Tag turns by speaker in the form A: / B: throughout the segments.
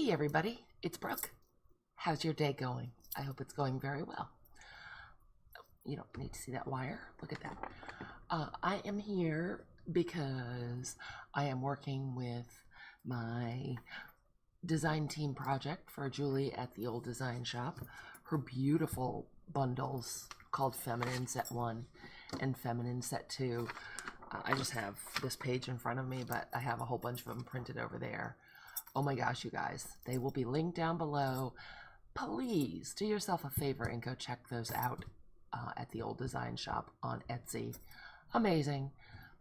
A: Hey everybody, it's Brooke. How's your day going? I hope it's going very well. You don't need to see that wire. Look at that. I am here because I am working with my design team project for Julie at TheOldDesignShop. Her beautiful bundles called Feminine Set 1 and Feminine Set 2. I just have this page in front of me, but I have a whole bunch of them printed over there. Oh my gosh, you guys, they will be linked down below. Please do yourself a favor and go check those out at the Old Design Shop on Etsy. Amazing.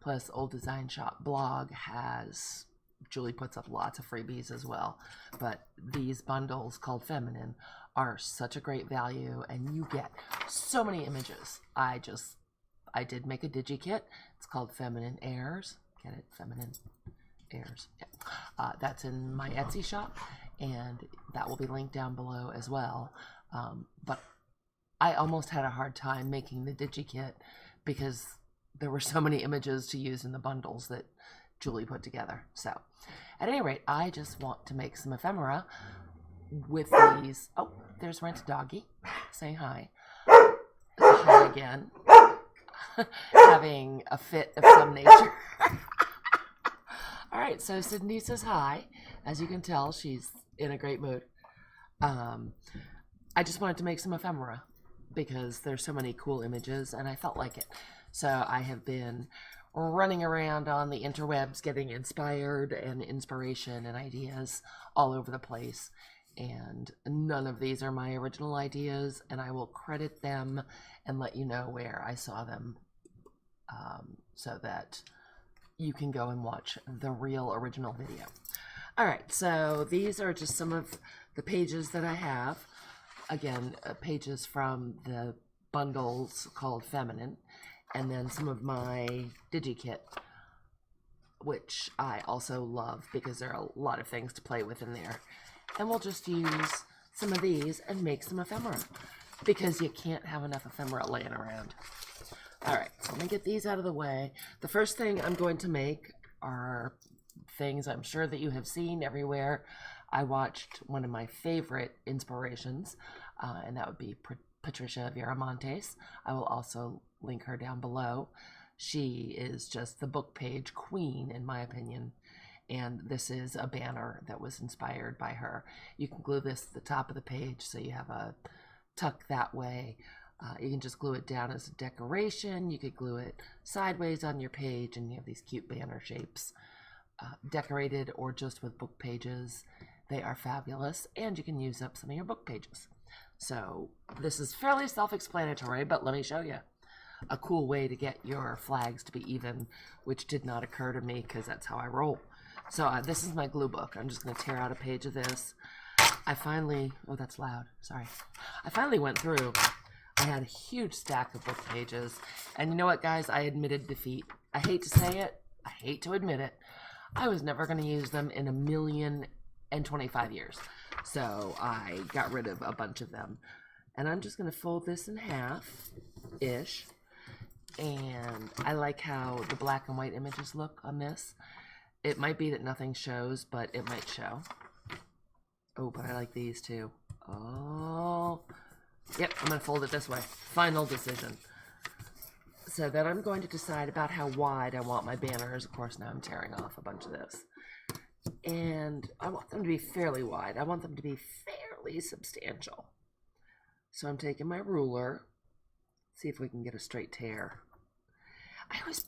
A: Plus, Old Design Shop blog has, Julie puts up lots of freebies as well. But these bundles called Feminine are such a great value, and you get so many images. I did make a digikit. It's called Feminine Airs. Get it? Feminine Airs. Yeah. That's in my Etsy shop, and that will be linked down below as well. But I almost had a hard time making the digikit because there were so many images to use in the bundles that Julie put together. So at any rate, I just want to make some ephemera with these. Oh, there's Rent Doggy saying hi. Hi again. Having a fit of some nature. All right, so Sydney says hi. As you can tell, she's in a great mood. I just wanted to make some ephemera because there's so many cool images, and I felt like it. So I have been running around on the interwebs getting inspired and inspiration and ideas all over the place. And none of these are my original ideas, and I will credit them and let you know where I saw them so that you can go and watch the real original video. All right, so these are just some of the pages that I have. Again, pages from the bundles called Feminine, and then some of my digikit, which I also love because there are a lot of things to play with in there. And we'll just use some of these and make some ephemera because you can't have enough ephemera laying around. All right, so let me get these out of the way. The first thing I'm going to make are things I'm sure that you have seen everywhere. I watched one of my favorite inspirations, and that would be Patricia Viramontes. I will also link her down below. She is just the book page queen, in my opinion. And this is a banner that was inspired by her. You can glue this to the top of the page so you have a tuck that way. You can just glue it down as a decoration. You could glue it sideways on your page, and you have these cute banner shapes. Decorated or just with book pages, they are fabulous, and you can use up some of your book pages. So this is fairly self-explanatory, but let me show you a cool way to get your flags to be even, which did not occur to me because that's how I roll. So this is my glue book. I'm just going to tear out a page of this. I finally, oh, that's loud. Sorry. I finally went through. I had a huge stack of book pages. And you know what, guys? I admitted defeat. I hate to say it. I hate to admit it. I was never going to use them in 1,025 years. So I got rid of a bunch of them. And I'm just going to fold this in half-ish. And I like how the black and white images look on this. It might be that nothing shows, but it might show. Oh, but I like these too. Oh. Yep, I'm going to fold it this way. Final decision. So then I'm going to decide about how wide I want my banners. Of course, now I'm tearing off a bunch of this. And I want them to be fairly wide. I want them to be fairly substantial. So I'm taking my ruler. See if we can get a straight tear. I always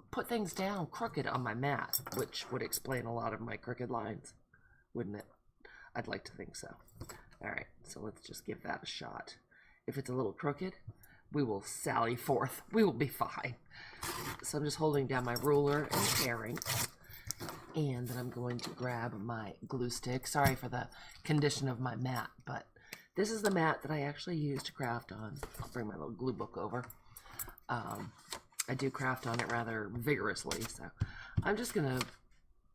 A: put things down crooked on my mat, which would explain a lot of my crooked lines, wouldn't it? I'd like to think so. All right, so let's just give that a shot. If it's a little crooked, we will sally forth. We will be fine. So I'm just holding down my ruler and tearing. And then I'm going to grab my glue stick. Sorry for the condition of my mat, but this is the mat that I actually use to craft on. I'll bring my little glue book over. I do craft on it rather vigorously, so I'm just going to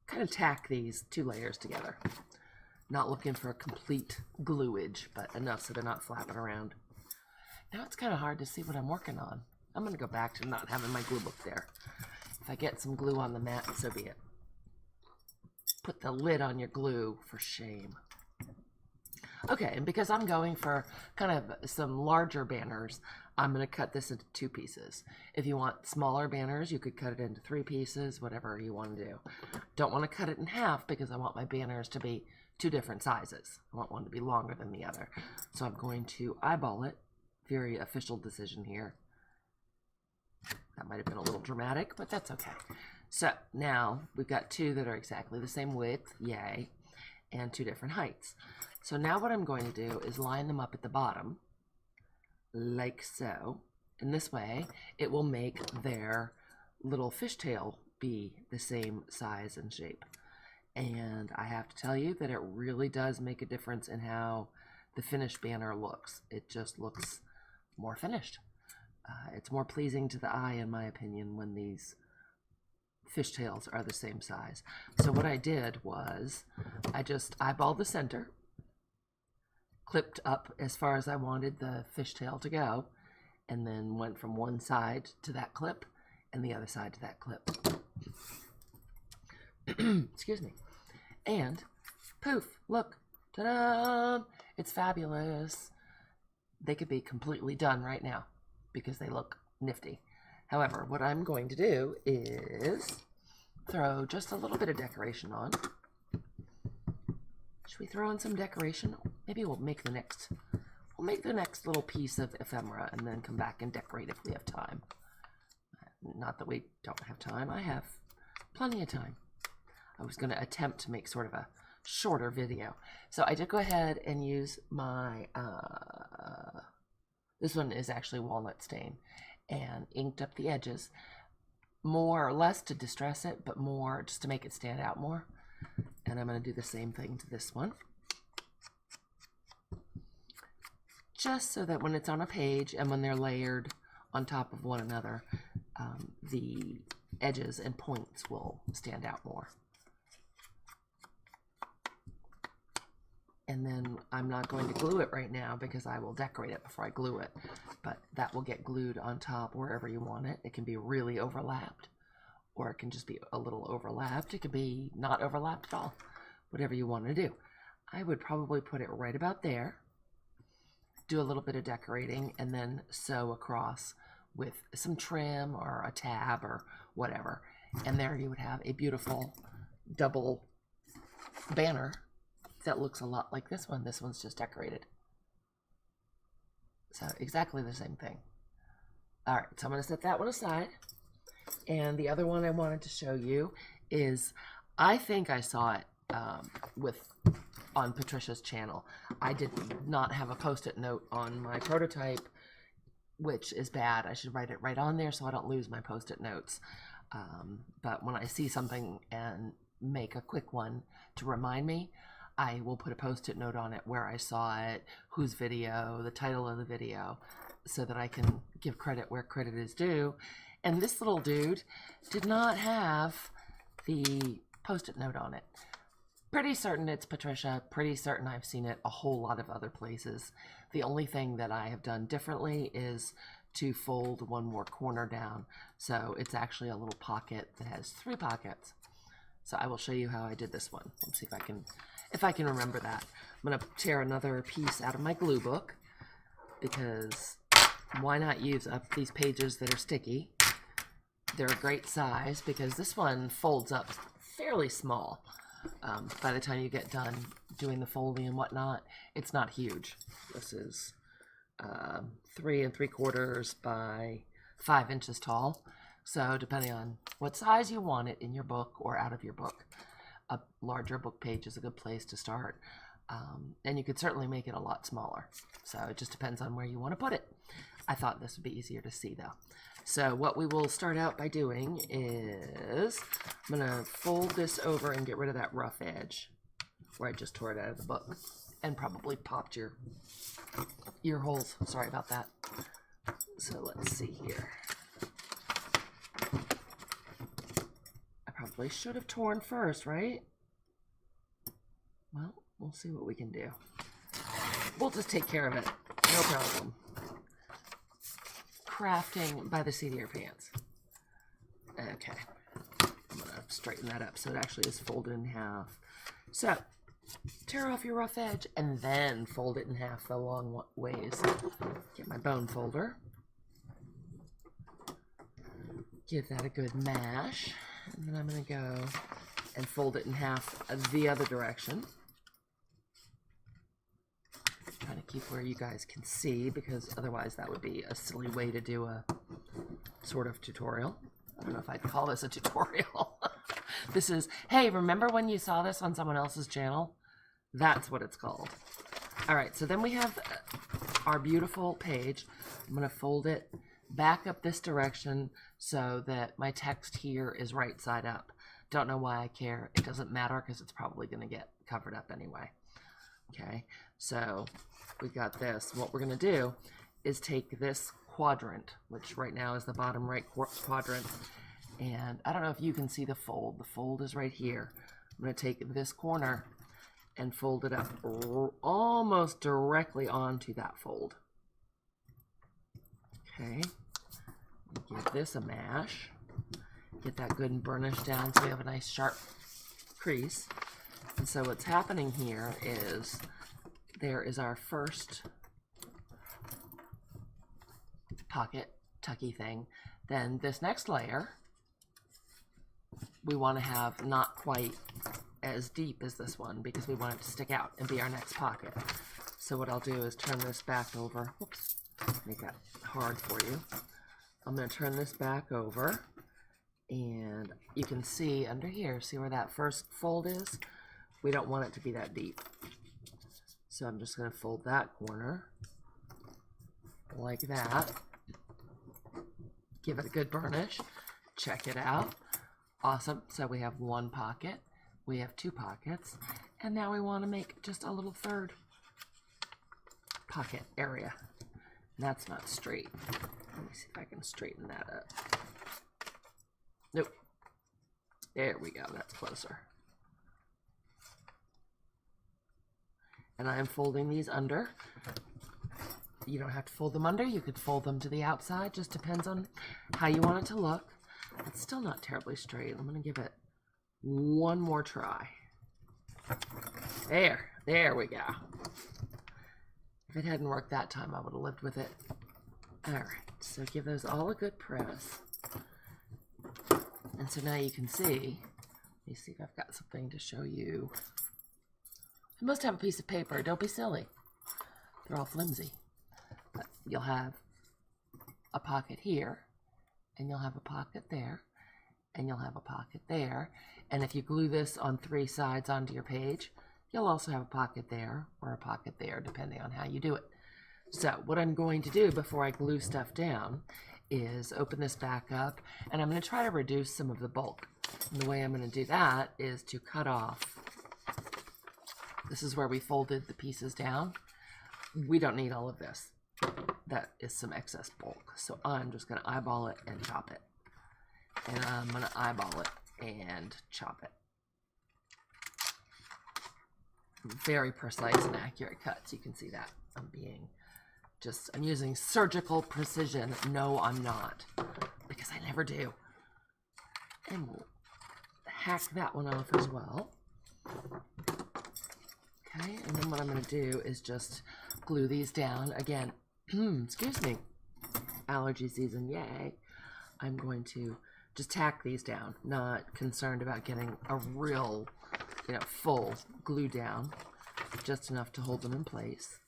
A: kind of tack these two layers together. Not looking for a complete gluage, but enough so they're not flapping around. Now it's kind of hard to see what I'm working on. I'm going to go back to not having my glue book there. If I get some glue on the mat, so be it. Put the lid on your glue, for shame. Okay, and because I'm going for kind of some larger banners, I'm going to cut this into 2 pieces. If you want smaller banners, you could cut it into 3 pieces, whatever you want to do. Don't want to cut it in half because I want my banners to be 2 different sizes. I want one to be longer than the other. So I'm going to eyeball it. Very official decision here. That might have been a little dramatic, but that's okay. So now we've got 2 that are exactly the same width, yay, and 2 different heights. So now what I'm going to do is line them up at the bottom, like so. In this way, it will make their little fishtail be the same size and shape. And I have to tell you that it really does make a difference in how the finished banner looks. It just looks more finished. It's more pleasing to the eye, in my opinion, when these fishtails are the same size. So what I did was I just eyeballed the center, clipped up as far as I wanted the fishtail to go, and then went from one side to that clip and the other side to that clip. Excuse me. And poof, look, ta-da! It's fabulous. They could be completely done right now because they look nifty. However, what I'm going to do is throw just a little bit of decoration on. Should we throw in some decoration? Maybe we'll make the next little piece of ephemera and then come back and decorate if we have time. Not that we don't have time. I have plenty of time. I was going to attempt to make sort of a shorter video. So I did go ahead and use my, this one is actually walnut stain, and inked up the edges, more or less to distress it, but more just to make it stand out more. And I'm going to do the same thing to this one, just so that when it's on a page and when they're layered on top of one another, the edges and points will stand out more. And then I'm not going to glue it right now because I will decorate it before I glue it, but that will get glued on top wherever you want it. It can be really overlapped, or it can just be a little overlapped. It could be not overlapped at all, whatever you want to do. I would probably put it right about there, do a little bit of decorating, and then sew across with some trim or a tab or whatever. And there you would have a beautiful double banner that looks a lot like this one. This one's just decorated. So exactly the same thing. All right, so I'm going to set that one aside. And the other one I wanted to show you is, I think I saw it on Patricia's channel. I did not have a post-it note on my prototype, which is bad. I should write it right on there so I don't lose my post-it notes. But when I see something and make a quick one to remind me, I will put a post-it note on it where I saw it, whose video, the title of the video, so that I can give credit where credit is due. And this little dude did not have the post-it note on it. Pretty certain it's Patricia, pretty certain I've seen it a whole lot of other places. The only thing that I have done differently is to fold one more corner down. So it's actually a little pocket that has 3 pockets. So I will show you how I did this one. Let's see if I can remember that. I'm going to tear another piece out of my glue book, because why not use up these pages that are sticky? They're a great size because this one folds up fairly small. By the time you get done doing the folding and whatnot, it's not huge. This is 3 3/4 by 5 inches tall. So depending on what size you want it in your book or out of your book, a larger book page is a good place to start. And you could certainly make it a lot smaller. So it just depends on where you want to put it. I thought this would be easier to see though. So what we will start out by doing is, I'm going to fold this over and get rid of that rough edge where I just tore it out of the book and probably popped your ear holes. Sorry about that. So let's see here. I probably should have torn first, right? Well, we'll see what we can do. We'll just take care of it. No problem. Crafting by the seat of your pants. Okay. I'm going to straighten that up so it actually is folded in half. So, tear off your rough edge, and then fold it in half the long ways. Get my bone folder. Give that a good mash, and then I'm going to go and fold it in half the other direction. Trying to keep where you guys can see, because otherwise that would be a silly way to do a sort of tutorial. I don't know if I'd call this a tutorial. This is, hey, remember when you saw this on someone else's channel? That's what it's called. All right, so then we have our beautiful page. I'm going to fold it back up this direction so that my text here is right side up. Don't know why I care. It doesn't matter because it's probably going to get covered up anyway. Okay, so we got this. What we're going to do is take this quadrant, which right now is the bottom right quadrant, and I don't know if you can see the fold. The fold is right here. I'm going to take this corner and fold it up almost directly onto that fold. Okay, give this a mash. Get that good and burnished down so we have a nice sharp crease. And so what's happening here is there is our first pocket tucky thing. Then this next layer we want to have not quite as deep as this one because we want it to stick out and be our next pocket. So what I'll do is turn this back over. Whoops, make that hard for you. I'm going to turn this back over, and you can see under here, see where that first fold is? We don't want it to be that deep. So I'm just going to fold that corner like that. Give it a good burnish. Check it out. Awesome. So we have one pocket. We have two pockets. And now we want to make just a little third pocket area. That's not straight. Let me see if I can straighten that up. Nope. There we go. That's closer. And I'm folding these under. You don't have to fold them under. You could fold them to the outside. Just depends on how you want it to look. It's still not terribly straight. I'm going to give it one more try. There we go. If it hadn't worked that time, I would have lived with it. All right, so give those all a good press. And so now you can see, let me see if I've got something to show you. I must have a piece of paper. Don't be silly. They're all flimsy. But you'll have a pocket here, and you'll have a pocket there, and you'll have a pocket there. And if you glue this on 3 sides onto your page, you'll also have a pocket there or a pocket there, depending on how you do it. So what I'm going to do before I glue stuff down is open this back up, and I'm going to try to reduce some of the bulk. And the way I'm going to do that is to cut off. This is where we folded the pieces down. We don't need all of this. That is some excess bulk. So I'm just going to eyeball it and chop it. And I'm going to eyeball it and chop it. Very precise and accurate cuts. You can see that. I'm using surgical precision. No, I'm not. Because I never do. And we'll hack that one off as well. Okay, and then what I'm going to do is just glue these down. Again, excuse me, allergy season, yay. I'm going to just tack these down, not concerned about getting a real, full glue down, just enough to hold them in place.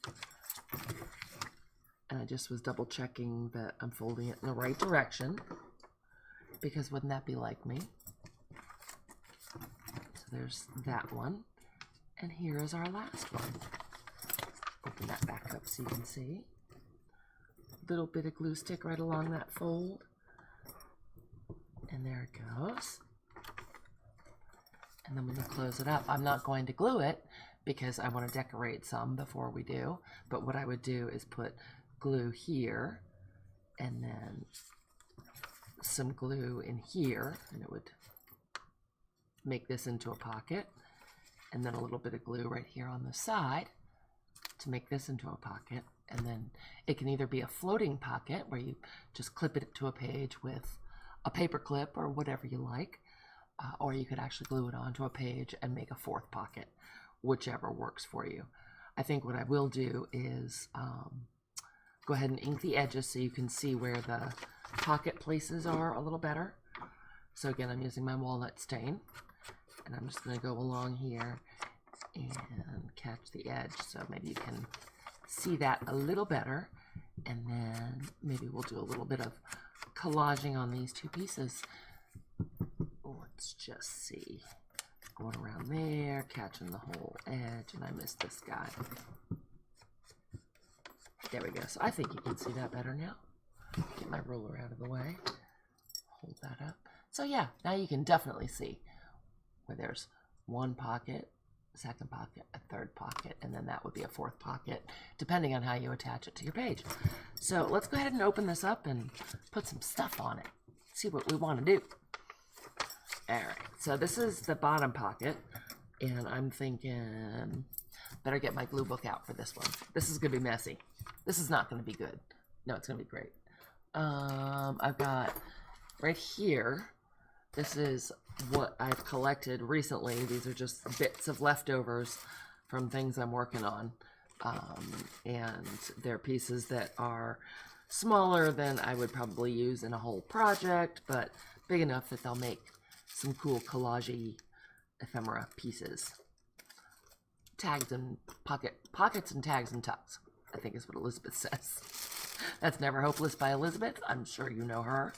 A: And I just was double checking that I'm folding it in the right direction, because wouldn't that be like me? So there's that one. And here is our last one. Open that back up so you can see. Little bit of glue stick right along that fold. And there it goes. And then when you close it up, I'm not going to glue it because I want to decorate some before we do. But what I would do is put glue here and then some glue in here, and it would make this into a pocket. And then a little bit of glue right here on the side to make this into a pocket. And then it can either be a floating pocket where you just clip it to a page with a paper clip or whatever you like, or you could actually glue it onto a page and make a 4th pocket, whichever works for you. I think what I will do is go ahead and ink the edges so you can see where the pocket places are a little better. So again, I'm using my walnut stain, and I'm just going to go along here and catch the edge so maybe you can see that a little better. And then maybe we'll do a little bit of collaging on these two pieces. Let's just see. Going around there, catching the whole edge, and I missed this guy. There we go. So I think you can see that better now. Get my ruler out of the way. Hold that up. So yeah, now you can definitely see where there's one pocket, second pocket, a third pocket, and then that would be a fourth pocket, depending on how you attach it to your page. So let's go ahead and open this up and put some stuff on it. See what we want to do. All right, so this is the bottom pocket, and I'm thinking better get my glue book out for this one. This is gonna be messy. This is not gonna be good. No, it's gonna be great. I've got right here, this is what I've collected recently. These are just bits of leftovers from things I'm working on. And they're pieces that are smaller than I would probably use in a whole project, but big enough that they'll make some cool collage-y ephemera pieces. Tags and pockets and tags and tucks, I think is what Elizabeth says. That's Never Hopeless by Elizabeth. I'm sure you know her.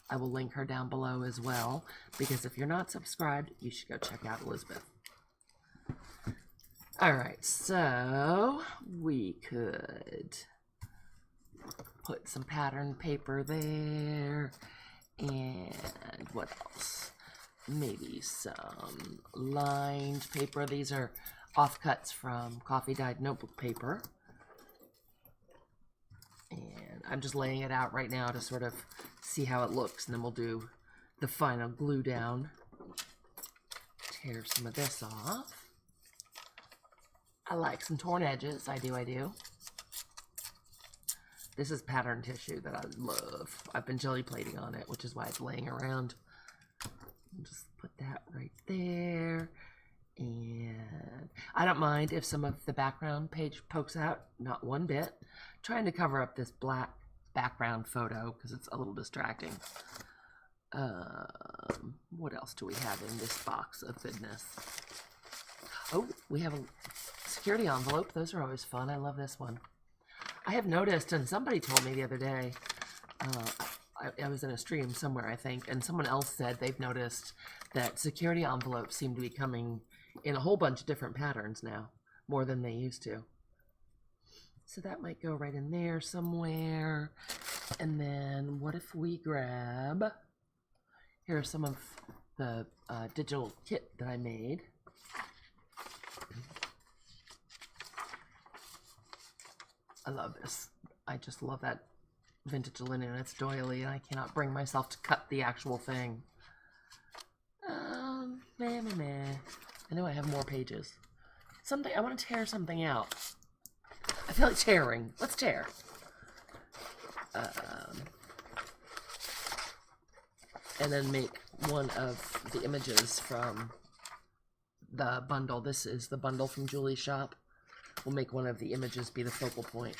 A: I will link her down below as well, because if you're not subscribed, you should go check out Elizabeth. All right, so we could put some pattern paper there, and what else? Maybe some lined paper. These are offcuts from coffee dyed notebook paper. And I'm just laying it out right now to sort of see how it looks, and then we'll do the final glue down. Tear some of this off. I like some torn edges. I do. This is pattern tissue that I love. I've been jelly plating on it, which is why it's laying around. Just put that right there. And I don't mind if some of the background page pokes out, not one bit. Trying to cover up this black background photo because it's a little distracting. What else do we have in this box of goodness? Oh, we have a security envelope. Those are always fun. I love this one. I have noticed, and somebody told me the other day, I was in a stream somewhere, I think, and someone else said they've noticed that security envelopes seem to be coming in a whole bunch of different patterns now, more than they used to. So that might go right in there somewhere. And then what if we grab, here are some of the digital kit that I made. I love this. I just love that vintage linen. It's doily, and I cannot bring myself to cut the actual thing. I know I have more pages. I want to tear something out. I feel like tearing. Let's tear. And then make one of the images from the bundle. This is the bundle from Julie's shop. We'll make one of the images be the focal point.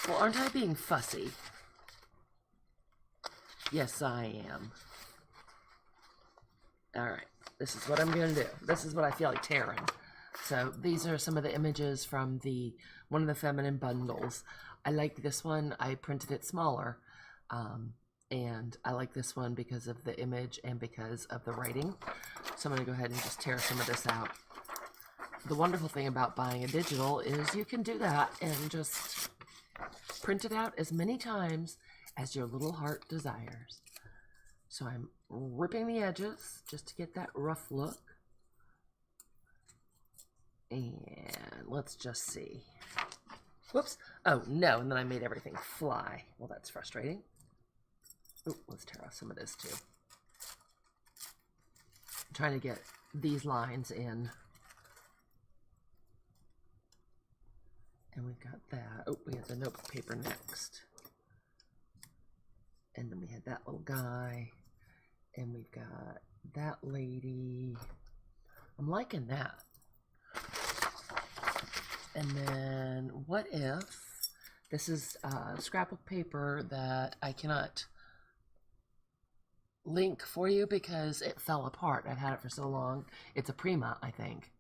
A: Well, aren't I being fussy? Yes, I am. Alright, this is what I'm going to do. This is what I feel like tearing. So these are some of the images from one of the feminine bundles. I like this one. I printed it smaller. And I like this one because of the image and because of the writing. So I'm going to go ahead and just tear some of this out. The wonderful thing about buying a digital is you can do that and just print it out as many times as your little heart desires. So I'm ripping the edges just to get that rough look. And let's just see. Whoops. Oh, no. And then I made everything fly. Well, that's frustrating. Oh, let's tear off some of this too. I'm trying to get these lines in. And we've got that. Oh, we have the notebook paper next. And then we had that little guy. And we've got that lady, I'm liking that. And then what if, this is scrapbook paper that I cannot link for you because it fell apart. I've had it for so long. It's a Prima, I think.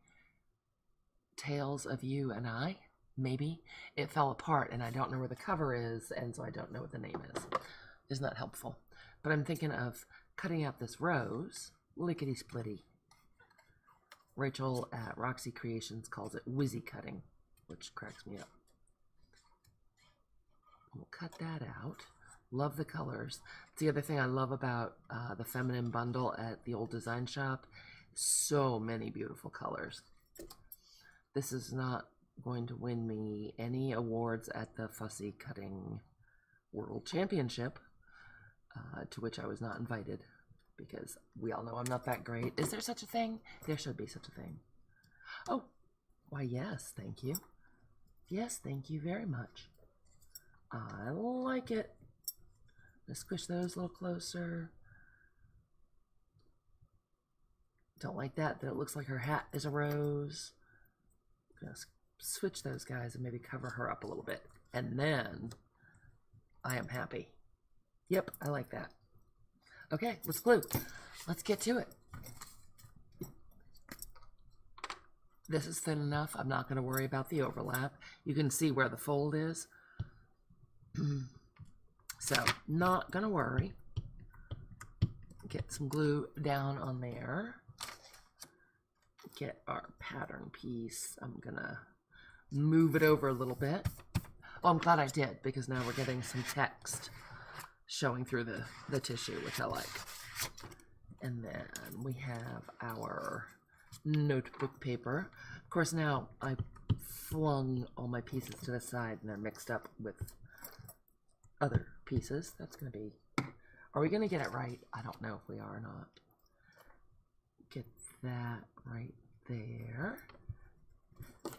A: Tales of You and I, maybe. It fell apart and I don't know where the cover is, and so I don't know what the name is. Isn't that helpful? But I'm thinking of cutting out this rose, lickety splitty. Rachel at Roxy Creations calls it whizzy cutting, which cracks me up. We'll cut that out. Love the colors. It's the other thing I love about the feminine bundle at the Old Design Shop. So many beautiful colors. This is not going to win me any awards at the Fussy Cutting World Championship, to which I was not invited, because we all know I'm not that great. Is there such a thing? There should be such a thing. Oh, why yes, thank you. Yes, thank you very much. I like it. Let's squish those a little closer. Don't like that it looks like her hat is a rose. Just switch those guys and maybe cover her up a little bit. And then I am happy. Yep, I like that. Okay, let's glue. Let's get to it. This is thin enough. I'm not going to worry about the overlap. You can see where the fold is. So, not going to worry. Get some glue down on there. Get our pattern piece. I'm going to move it over a little bit. Oh, I'm glad I did, because now we're getting some text showing through the tissue, which I like. And then we have our notebook paper. Of course, now I flung all my pieces to the side and they're mixed up with other pieces. That's going to be... Are we going to get it right? I don't know if we are or not. Get that right there.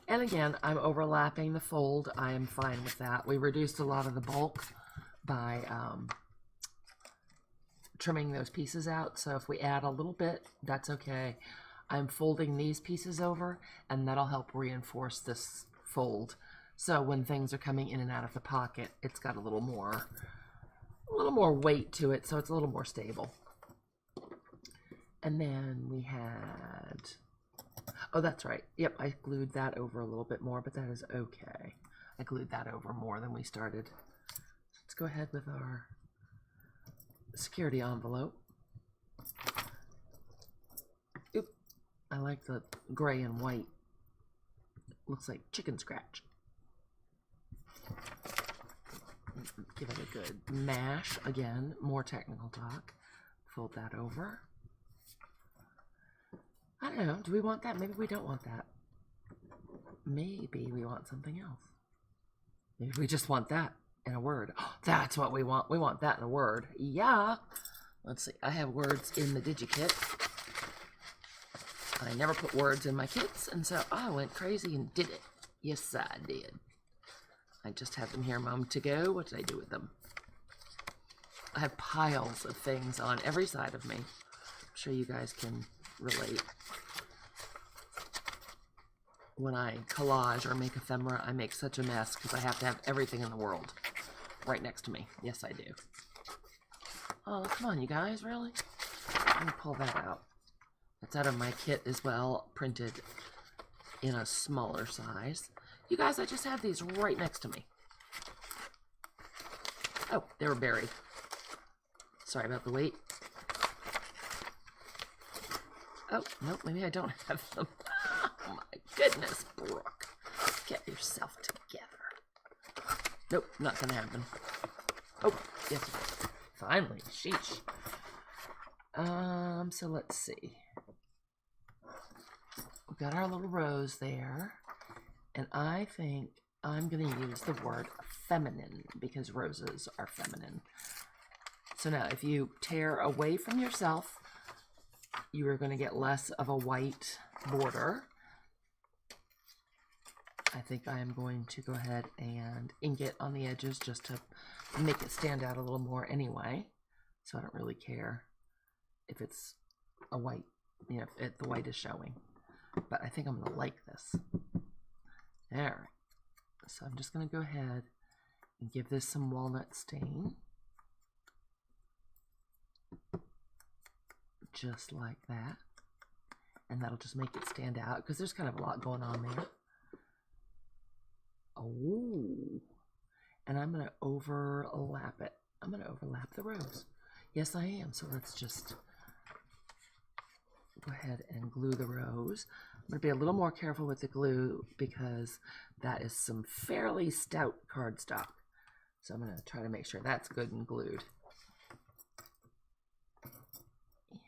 A: And again, I'm overlapping the fold. I am fine with that. We reduced a lot of the bulk by trimming those pieces out. So if we add a little bit, that's okay. I'm folding these pieces over, and that'll help reinforce this fold. So when things are coming in and out of the pocket, it's got a little more weight to it, so it's a little more stable. And then we had, oh, that's right. Yep, I glued that over a little bit more, but that is okay. I glued that over more than we started. Let's go ahead with our security envelope. Oop, I like the gray and white. Looks like chicken scratch. Give it a good mash. Again, more technical talk. Fold that over. I don't know. Do we want that? Maybe we don't want that. Maybe we want something else. Maybe we just want that in a word. Oh, that's what we want. We want that in a word. Yeah. Let's see. I have words in the DigiKit. I never put words in my kits, and so I went crazy and did it. Yes, I did. I just had them here a moment ago. What did I do with them? I have piles of things on every side of me. I'm sure you guys can relate. When I collage or make ephemera, I make such a mess because I have to have everything in the world right next to me. Yes, I do. Oh, come on, you guys, really? Let me pull that out. That's out of my kit as well, printed in a smaller size. You guys, I just have these right next to me. Oh, they were buried. Sorry about the wait. Oh, nope, maybe I don't have them. Oh my goodness, Brooke. Get yourself together. Nope, not gonna happen. Oh, yes, finally, sheesh. So let's see. We've got our little rose there. And I think I'm going to use the word feminine because roses are feminine. So now if you tear away from yourself, you are going to get less of a white border. I think I am going to go ahead and ink it on the edges just to make it stand out a little more anyway. So I don't really care if it's a white, you know, the white is showing. But I think I'm going to like this. All right. So I'm just going to go ahead and give this some walnut stain. Just like that. And that'll just make it stand out because there's kind of a lot going on there. Oh. And I'm going to overlap it. I'm going to overlap the rose. Yes, I am. So let's just go ahead and glue the rose. I'm going to be a little more careful with the glue because that is some fairly stout cardstock. So I'm going to try to make sure that's good and glued.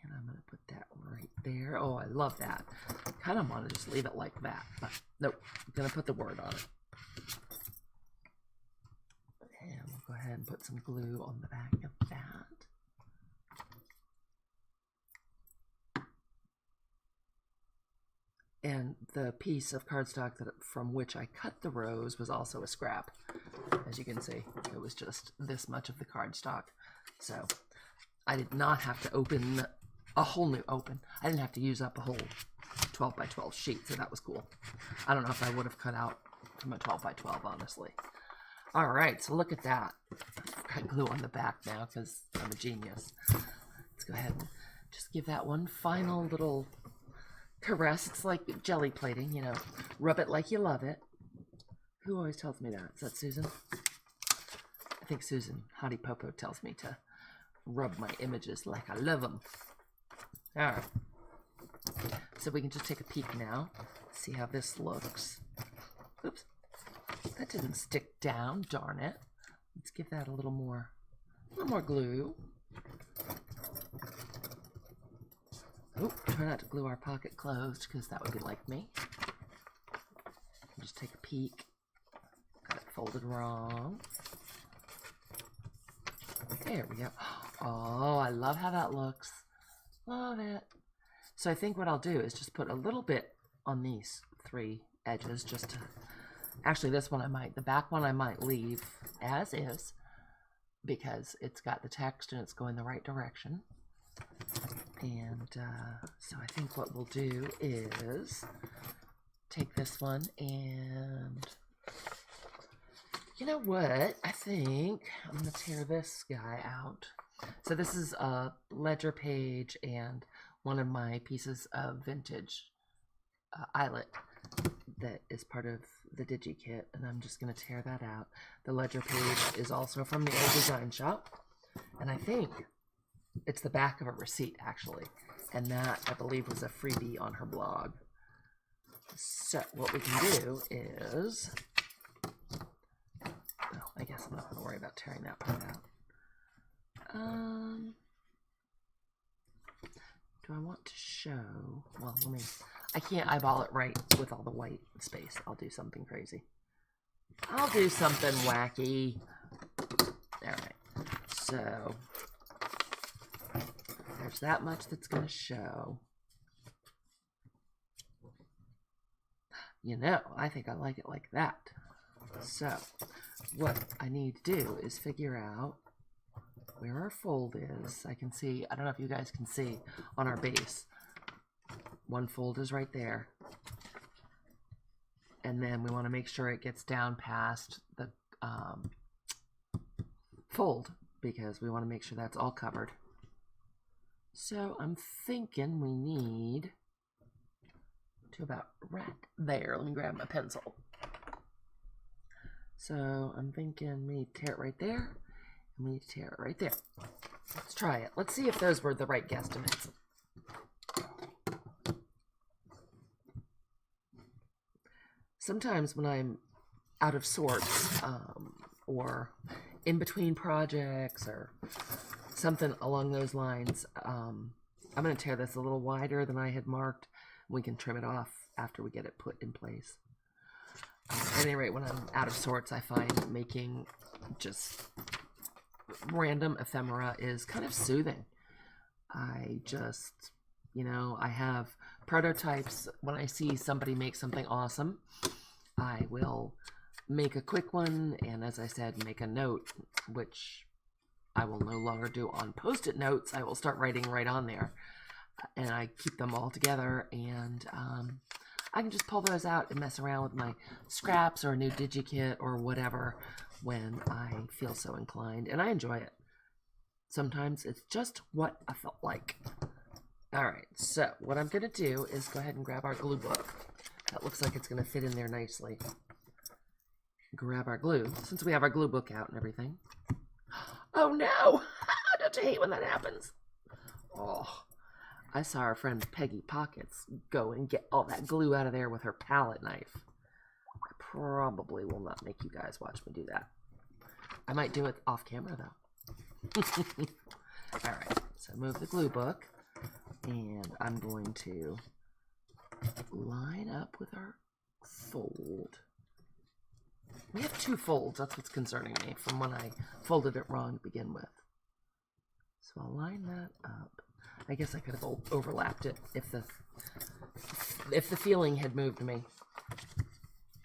A: And I'm going to put that right there. Oh, I love that. Kind of want to just leave it like that. But nope, I'm going to put the word on it. And we'll go ahead and put some glue on the back of that. And the piece of cardstock from which I cut the rose was also a scrap. As you can see, it was just this much of the cardstock. So I did not have to open a whole new open. I didn't have to use up a whole 12 by 12 sheet, so that was cool. I don't know if I would have cut out from a 12 by 12, honestly. All right, so look at that. I've got glue on the back now because I'm a genius. Let's go ahead and just give that one final little caress. It's like jelly plating, you know. Rub it like you love it. Who always tells me that? Is that Susan? I think Susan Hottie Popo tells me to rub my images like I love them. All right. So we can just take a peek now. See how this looks. Oops. That didn't stick down, darn it. Let's give that a little more glue. Oh, try not to glue our pocket closed because that would be like me. Just take a peek. Got it folded wrong. There we go. Oh, I love how that looks. Love it. So I think what I'll do is just put a little bit on these three edges just to... Actually, this one I might, the back one I might leave as is because it's got the text and it's going the right direction. And so I think what we'll do is take this one and, you know what, I think I'm going to tear this guy out. So this is a ledger page and one of my pieces of vintage eyelet that is part of the Digi kit, and I'm just going to tear that out. The ledger page is also from the Old Design Shop, and I think it's the back of a receipt, actually. And that, I believe, was a freebie on her blog. So, what we can do is... Oh, I guess I'm not going to worry about tearing that part out. Do I want to show... Well, let me... I can't eyeball it right with all the white space. I'll do something crazy. I'll do something wacky. Alright. So... There's that much that's going to show. You know, I think I like it like that. So, what I need to do is figure out where our fold is. I can see, I don't know if you guys can see on our base. One fold is right there. And then we want to make sure it gets down past the fold because we want to make sure that's all covered. So I'm thinking we need to about right there. Let me grab my pencil. So I'm thinking we need to tear it right there, and we need to tear it right there. Let's try it. Let's see if those were the right guesstimates. Sometimes when I'm out of sorts, or in between projects, or something along those lines, I'm going to tear this a little wider than I had marked. We can trim it off after we get it put in place. At any rate, when I'm out of sorts, I find making just random ephemera is kind of soothing. I just, you know, I have prototypes. When I see somebody make something awesome, I will make a quick one, and as I said, make a note, which I will no longer do on Post-it notes. I will start writing right on there. and I keep them all together, and I can just pull those out and mess around with my scraps or a new digikit or whatever when I feel so inclined, and I enjoy it. Sometimes it's just what I felt like. Alright, so what I'm going to do is go ahead and grab our glue book. That looks like it's going to fit in there nicely. Grab our glue, since we have our glue book out and everything. Oh no! Don't you hate when that happens? Oh, I saw our friend Peggy Pockets go and get all that glue out of there with her palette knife. I probably will not make you guys watch me do that. I might do it off camera though. Alright, so move the glue book. And I'm going to line up with our fold. We have 2 folds, that's what's concerning me from when I folded it wrong to begin with. So I'll line that up. I guess I could have overlapped it if the feeling had moved me.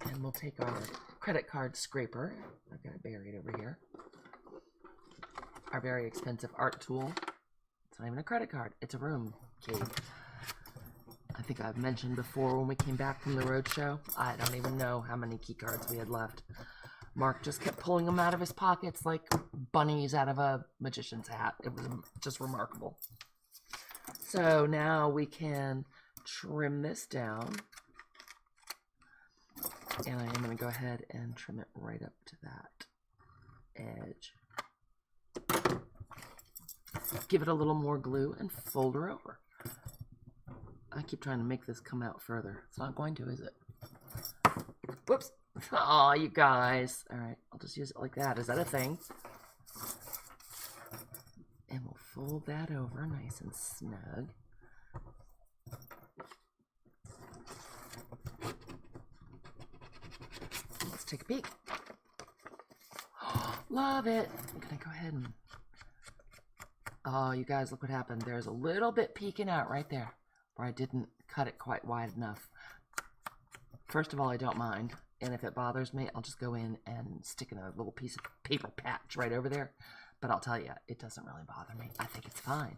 A: And we'll take our credit card scraper. I've got it buried over here. Our very expensive art tool. It's not even a credit card, it's a room key. I think I've mentioned before when we came back from the road show, I don't even know how many key cards we had left. Mark just kept pulling them out of his pockets like bunnies out of a magician's hat. It was just remarkable. So now we can trim this down. And I am going to go ahead and trim it right up to that edge. Give it a little more glue and fold her over. I keep trying to make this come out further. It's not going to, is it? Whoops. Aw, you guys. Alright, I'll just use it like that. Is that a thing? And we'll fold that over nice and snug. Let's take a peek. Love it. I'm going to go ahead and... Oh, you guys, look what happened. There's a little bit peeking out right there where I didn't cut it quite wide enough. First of all, I don't mind. And if it bothers me, I'll just go in and stick in a little piece of paper patch right over there. But I'll tell you, it doesn't really bother me. I think it's fine.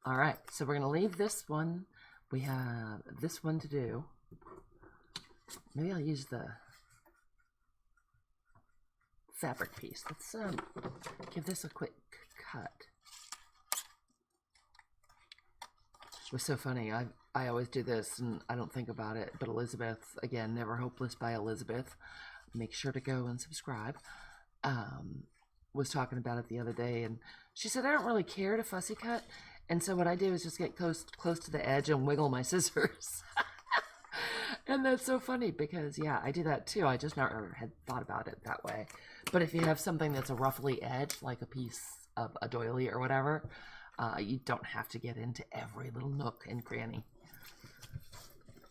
A: All right, so we're going to leave this one. We have this one to do. Maybe I'll use the fabric piece. Let's give this a quick cut. It was so funny. I always do this and I don't think about it, but Elizabeth, again, Never Hopeless by Elizabeth, make sure to go and subscribe, was talking about it the other day, and she said, I don't really care to fussy cut, and so what I do is just get close to the edge and wiggle my scissors. And that's so funny because, yeah, I do that too. I just never had thought about it that way. But if you have something that's a roughly edged, like a piece of a doily or whatever, you don't have to get into every little nook and cranny.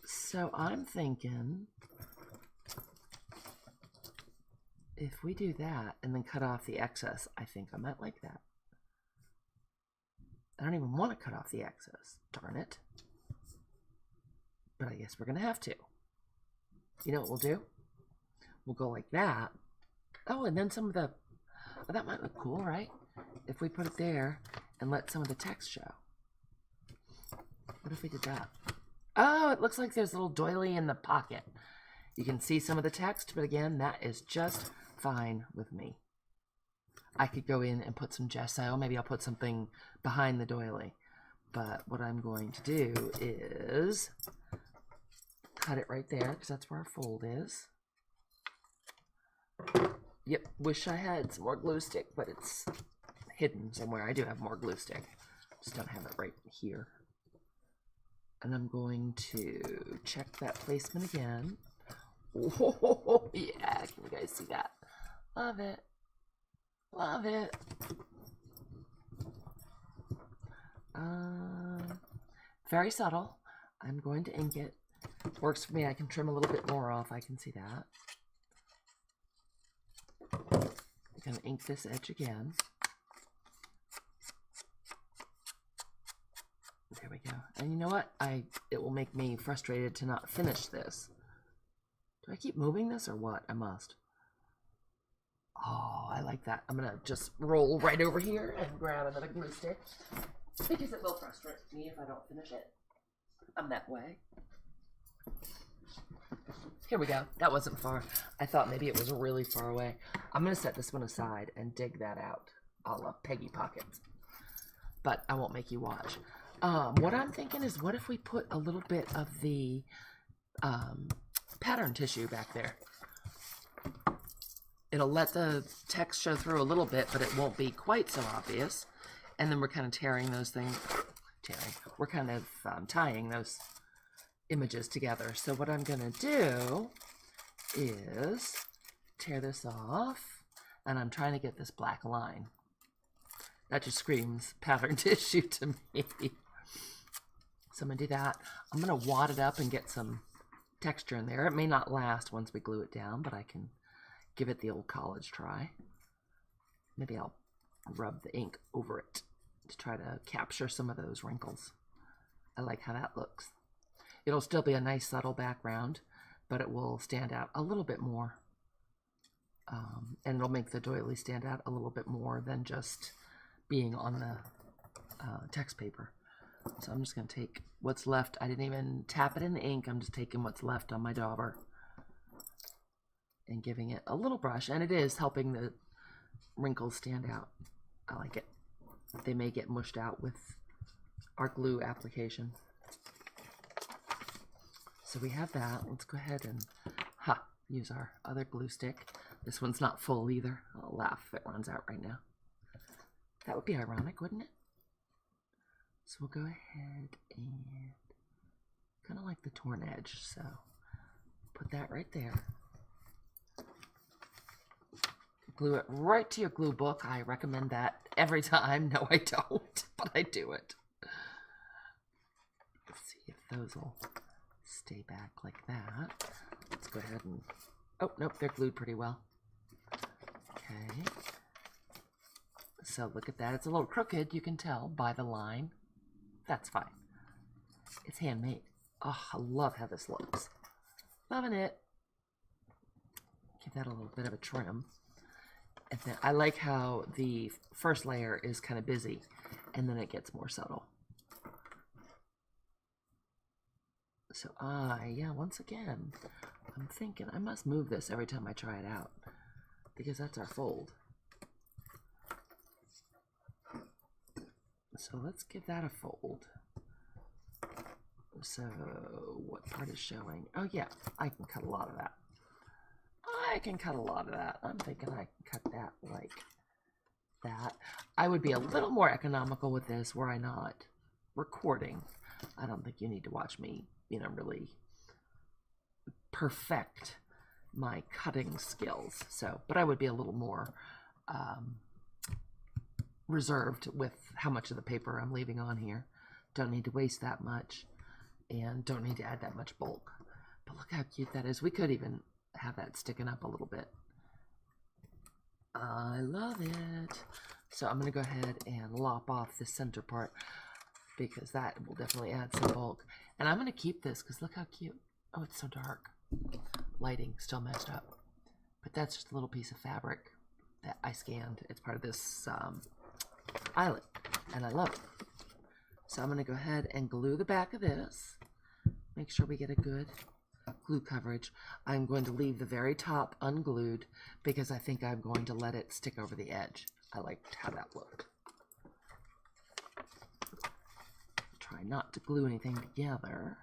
A: So I'm thinking if we do that and then cut off the excess, I think I might like that. I don't even want to cut off the excess, darn it. But I guess we're going to have to. You know what we'll do? We'll go like that. Oh, and then some of the... Oh, that might look cool, right? If we put it there and let some of the text show. What if we did that? Oh, it looks like there's a little doily in the pocket. You can see some of the text, but again, that is just fine with me. I could go in and put some gesso. Maybe I'll put something behind the doily. But what I'm going to do is cut it right there, because that's where our fold is. Yep, wish I had some more glue stick, but it's hidden somewhere. I do have more glue stick. Just don't have it right here. And I'm going to check that placement again. Oh, yeah, can you guys see that? Love it. Love it. Very subtle. I'm going to ink it. Works for me. I can trim a little bit more off. I can see that. I'm going to ink this edge again. There we go. And you know what? It will make me frustrated to not finish this. Do I keep moving this or what? I must. Oh, I like that. I'm going to just roll right over here and grab another glue stick. because it will frustrate me if I don't finish it. I'm that way. Here we go. That wasn't far. I thought maybe it was really far away. I'm going to set this one aside and dig that out. A la Peggy Pockets. But I won't make you watch. What I'm thinking is, what if we put a little bit of the pattern tissue back there? It'll let the text show through a little bit, but it won't be quite so obvious. And then we're kind of tearing those things. We're kind of tying those images together. So what I'm going to do is tear this off, and I'm trying to get this black line. That just screams pattern tissue to me. So I'm going to do that. I'm going to wad it up and get some texture in there. It may not last once we glue it down, but I can give it the old college try. Maybe I'll rub the ink over it to try to capture some of those wrinkles. I like how that looks. It'll still be a nice subtle background, but it will stand out a little bit more. And it'll make the doily stand out a little bit more than just being on the text paper. So I'm just going to take what's left. I didn't even tap it in the ink. I'm just taking what's left on my dauber and giving it a little brush. And it is helping the wrinkles stand out. I like it. They may get mushed out with our glue application. So we have that. Let's go ahead and use our other glue stick. This one's not full either. I'll laugh if it runs out right now. That would be ironic, wouldn't it? So we'll go ahead and kind of like the torn edge. So put that right there. Glue it right to your glue book. I recommend that every time. No, I don't, but I do it. Let's see if those will stay back like that. Let's go ahead and... Oh, nope, they're glued pretty well. Okay. So look at that. It's a little crooked, you can tell by the line. That's fine. It's handmade. Oh, I love how this looks. Loving it. Give that a little bit of a trim. And then I like how the first layer is kind of busy, and then it gets more subtle. So yeah, once again, I'm thinking I must move this every time I try it out, because that's our fold. So let's give that a fold. So what part is showing? Oh yeah, I can cut a lot of that. I can cut a lot of that. I'm thinking I can cut that like that. I would be a little more economical with this were I not recording. I don't think you need to watch me, really perfect my cutting skills. So, but I would be a little more reserved with how much of the paper I'm leaving on here. Don't need to waste that much, and don't need to add that much bulk. But look how cute that is. We could even have that sticking up a little bit. I love it. So I'm going to go ahead and lop off the center part, because that will definitely add some bulk. And I'm going to keep this because look how cute. Oh, it's so dark. Lighting still messed up. But that's just a little piece of fabric that I scanned. It's part of this eyelet, and I love it. So I'm going to go ahead and glue the back of this. Make sure we get a good glue coverage. I'm going to leave the very top unglued because I think I'm going to let it stick over the edge. I liked how that looked. Try not to glue anything together.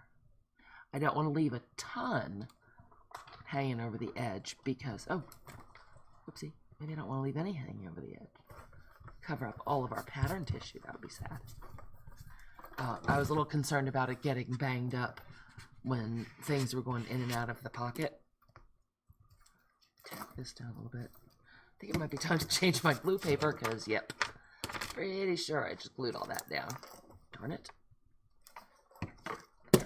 A: I don't want to leave a ton hanging over the edge because, oh, whoopsie, maybe I don't want to leave any hanging over the edge. Cover up all of our pattern tissue. That would be sad. I was a little concerned about it getting banged up when things were going in and out of the pocket. Tap this down a little bit. I think it might be time to change my glue paper because, yep, pretty sure I just glued all that down. Darn it. Go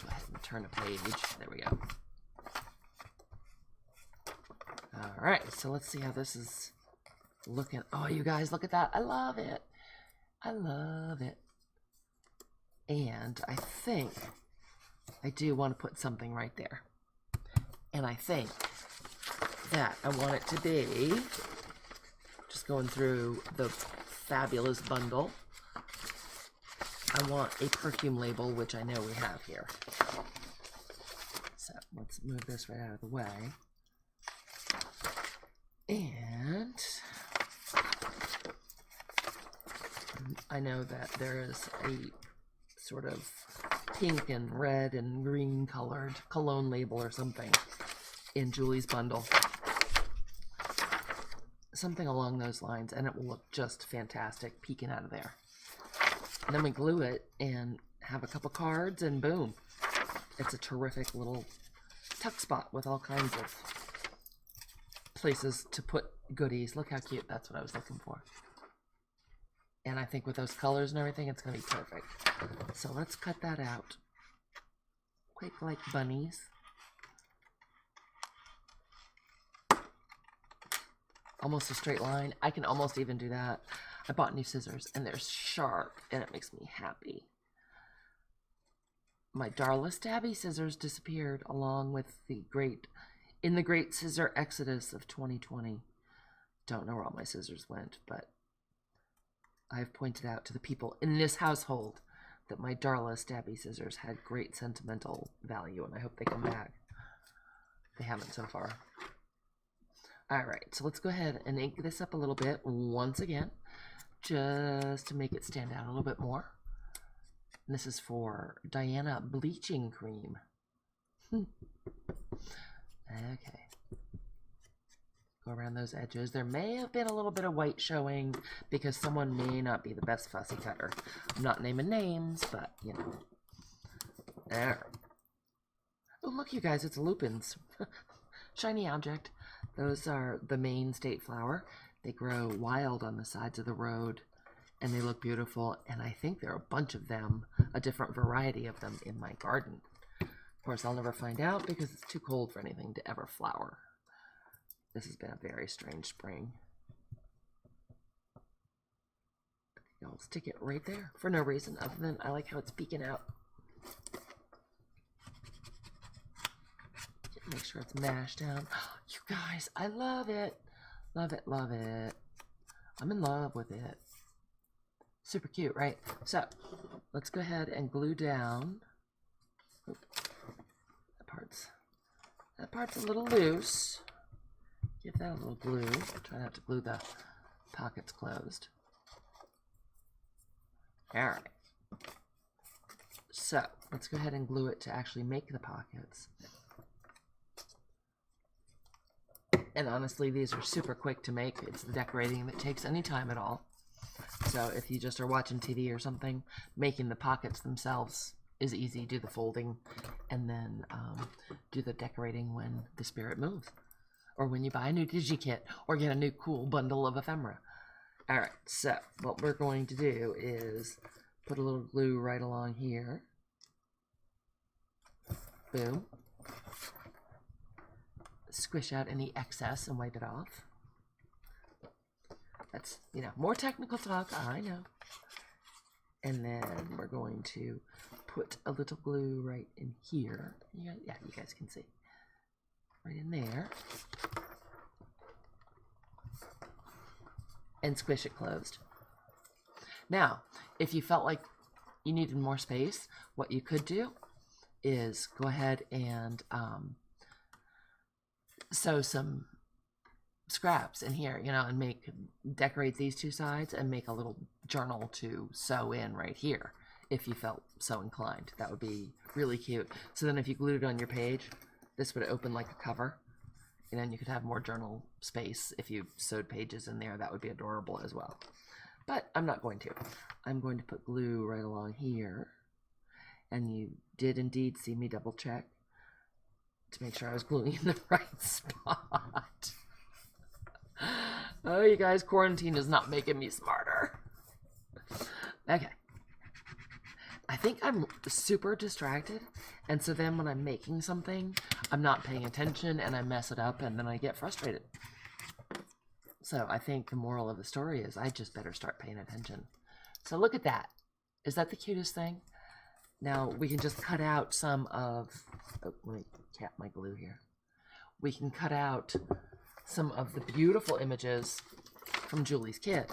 A: ahead and turn a page. There we go. Alright, so let's see how this is looking. Oh, you guys, look at that. I love it. I love it. And I think I do want to put something right there. And I think that I want it to be, just going through the fabulous bundle I want a perfume label, which I know we have here. So let's move this right out of the way. And I know that there is a sort of pink and red and green colored cologne label or something in Julie's bundle. Something along those lines, and it will look just fantastic peeking out of there. And then we glue it and have a couple cards, and boom. It's a terrific little tuck spot with all kinds of places to put goodies. Look how cute. That's what I was looking for. And I think with those colors and everything, it's going to be perfect. So let's cut that out. Quick like bunnies. Almost a straight line. I can almost even do that. I bought new scissors and they're sharp and it makes me happy. My Darla Stabby scissors disappeared along with the great scissor exodus of 2020. Don't know where all my scissors went, but I've pointed out to the people in this household that my Darla Stabby scissors had great sentimental value, and I hope they come back. They haven't so far. Alright, so let's go ahead and ink this up a little bit once again, just to make it stand out a little bit more. And this is for Diana Bleaching Cream. Okay. Go around those edges. There may have been a little bit of white showing because someone may not be the best fussy cutter. I'm not naming names, but, you know. There. Oh, look, you guys, it's lupins. Shiny object. Those are the Maine state flower. They grow wild on the sides of the road, and they look beautiful, and I think there are a bunch of them, a different variety of them in my garden. Of course, I'll never find out because it's too cold for anything to ever flower. This has been a very strange spring. I'll stick it right there for no reason other than I like how it's peeking out. Make sure it's mashed down. You guys, I love it. Love it, love it. I'm in love with it. Super cute, right? So, let's go ahead and glue down. Oop. That part's a little loose. Give that a little glue. Try not to glue the pockets closed. Alright. So, let's go ahead and glue it to actually make the pockets. And honestly, these are super quick to make. It's the decorating that takes any time at all. So if you just are watching TV or something, making the pockets themselves is easy. Do the folding and then do the decorating when the spirit moves. Or when you buy a new Digi kit or get a new cool bundle of ephemera. Alright, so what we're going to do is put a little glue right along here. Boom. Squish out any excess and wipe it off. That's, you know, more technical talk, I know. And then we're going to put a little glue right in here. Yeah, you guys can see. Right in there. And squish it closed. Now, if you felt like you needed more space, what you could do is go ahead and sew some scraps in here, you know, and decorate these two sides and make a little journal to sew in right here if you felt so inclined. That would be really cute. So then if you glued it on your page, this would open like a cover, and then you could have more journal space if you sewed pages in there. That would be adorable as well. But I'm not going to. I'm going to put glue right along here, and you did indeed see me double check to make sure I was gluing in the right spot. Oh, you guys, quarantine is not making me smarter. Okay. I think I'm super distracted, and so then when I'm making something, I'm not paying attention, and I mess it up, and then I get frustrated. So I think the moral of the story is I just better start paying attention. So look at that. Is that the cutest thing? Now, we can just cut out some of... Oh, let me cap my glue here. We can cut out some of the beautiful images from Julie's kit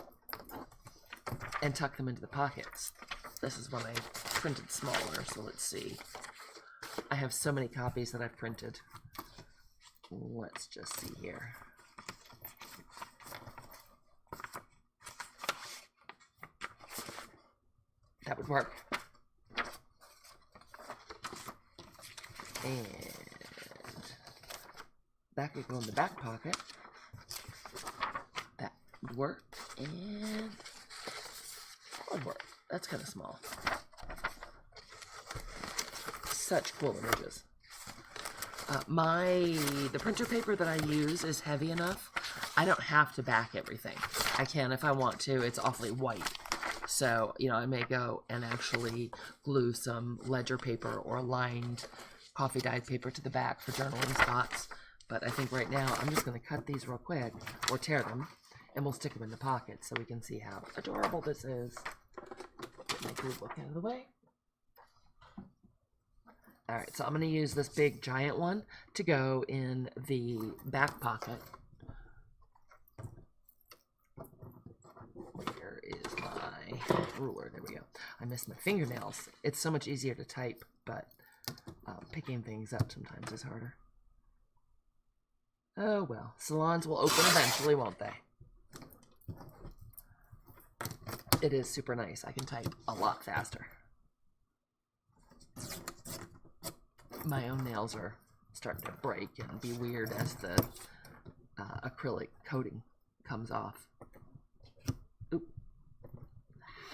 A: and tuck them into the pockets. This is when I printed smaller, so let's see. I have so many copies that I've printed. Let's just see here. That would work. And that could go in the back pocket. That would work. And that would work. That's kind of small. Such cool images. The printer paper that I use is heavy enough. I don't have to back everything. I can if I want to. It's awfully white. So, you know, I may go and actually glue some ledger paper or lined coffee dyed paper to the back for journaling spots. But I think right now I'm just going to cut these real quick, or tear them, and we'll stick them in the pocket so we can see how adorable this is. Get my glue book out of the way. Alright, so I'm going to use this big giant one to go in the back pocket. Where is my ruler? There we go. I missed my fingernails. It's so much easier to type, but picking things up sometimes is harder. Oh well, salons will open eventually, won't they? It is super nice. I can type a lot faster. My own nails are starting to break and be weird as the acrylic coating comes off. Oop.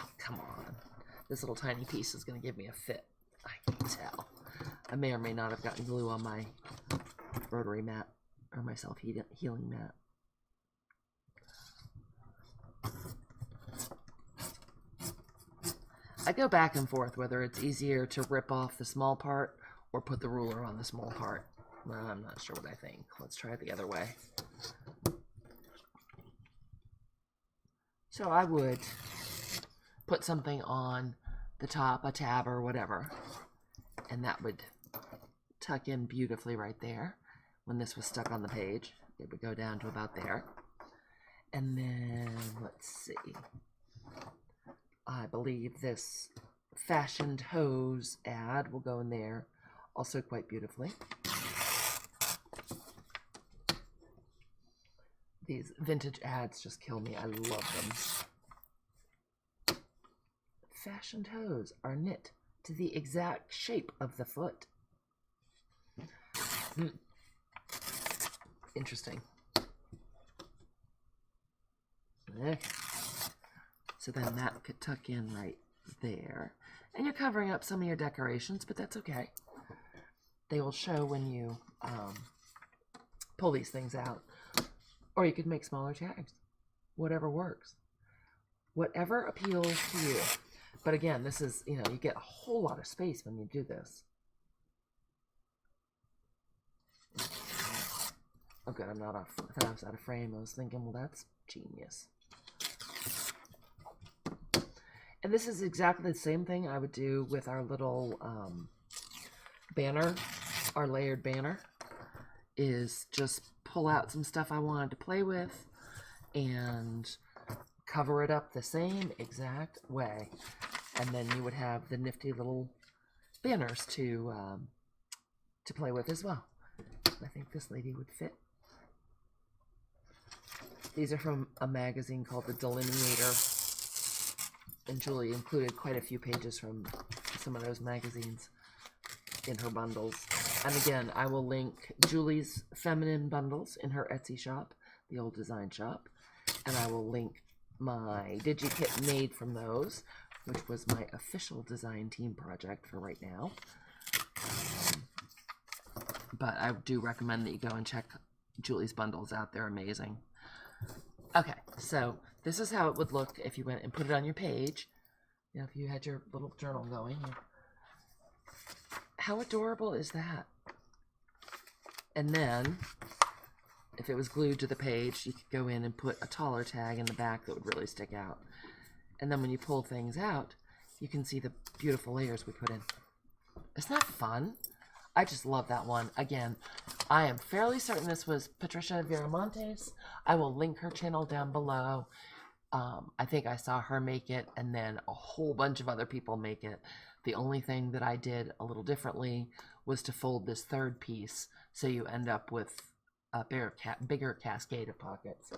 A: Oh, come on. This little tiny piece is going to give me a fit. I can tell. I may or may not have gotten glue on my rotary mat, or my self-healing mat. I go back and forth whether it's easier to rip off the small part or put the ruler on the small part. Well, I'm not sure what I think. Let's try it the other way. So I would put something on the top, a tab or whatever, and that would tuck in beautifully right there. When this was stuck on the page, it would go down to about there. And then, let's see. I believe this fashioned hose ad will go in there also quite beautifully. These vintage ads just kill me. I love them. Fashioned hose are knit to the exact shape of the foot. Interesting. Okay. So then that could tuck in right there. And you're covering up some of your decorations, but that's okay. They will show when you pull these things out. Or you could make smaller tags. Whatever works. Whatever appeals to you. But again, this is, you know, you get a whole lot of space when you do this. Oh good, I'm not off. I thought I was out of frame. I was thinking, well, that's genius. And this is exactly the same thing I would do with our little banner, our layered banner, is just pull out some stuff I wanted to play with and cover it up the same exact way. And then you would have the nifty little banners to play with as well. I think this lady would fit. These are from a magazine called The Delineator. And Julie included quite a few pages from some of those magazines in her bundles. And again, I will link Julie's feminine bundles in her Etsy shop, TheOldDesignShop. And I will link my digikit made from those, which was my official design team project for right now. But I do recommend that you go and check Julie's bundles out. They're amazing. Okay, so this is how it would look if you went and put it on your page. You know, if you had your little journal going. How adorable is that? And then, if it was glued to the page, you could go in and put a taller tag in the back that would really stick out. And then when you pull things out, you can see the beautiful layers we put in. Isn't that fun? I just love that one. Again, I am fairly certain this was Patricia Viramontes. I will link her channel down below. I think I saw her make it, and then a whole bunch of other people make it. The only thing that I did a little differently was to fold this third piece, so you end up with a bigger cascade of pockets.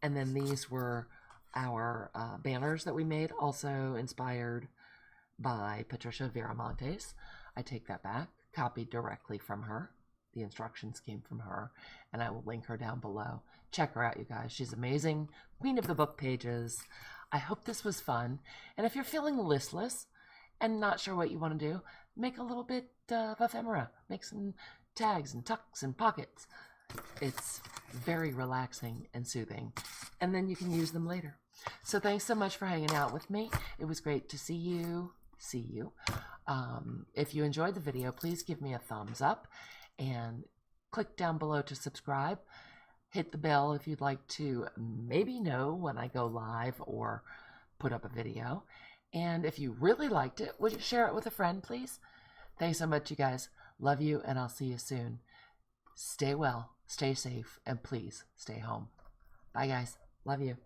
A: And then these were our banners that we made, also inspired by Patricia Viramontes. I take that back, copied directly from her. The instructions came from her, and I will link her down below. Check her out, you guys. She's amazing. Queen of the book pages. I hope this was fun. And if you're feeling listless and not sure what you want to do, make a little bit of ephemera. Make some tags and tucks and pockets. It's very relaxing and soothing. And then you can use them later. So thanks so much for hanging out with me. It was great to see you. If you enjoyed the video, please give me a thumbs up and click down below to subscribe. Hit the bell if you'd like to maybe know when I go live or put up a video. And if you really liked it, would you share it with a friend, please? Thanks so much, you guys. Love you, and I'll see you soon. Stay well, stay safe, and please stay home. Bye, guys. Love you.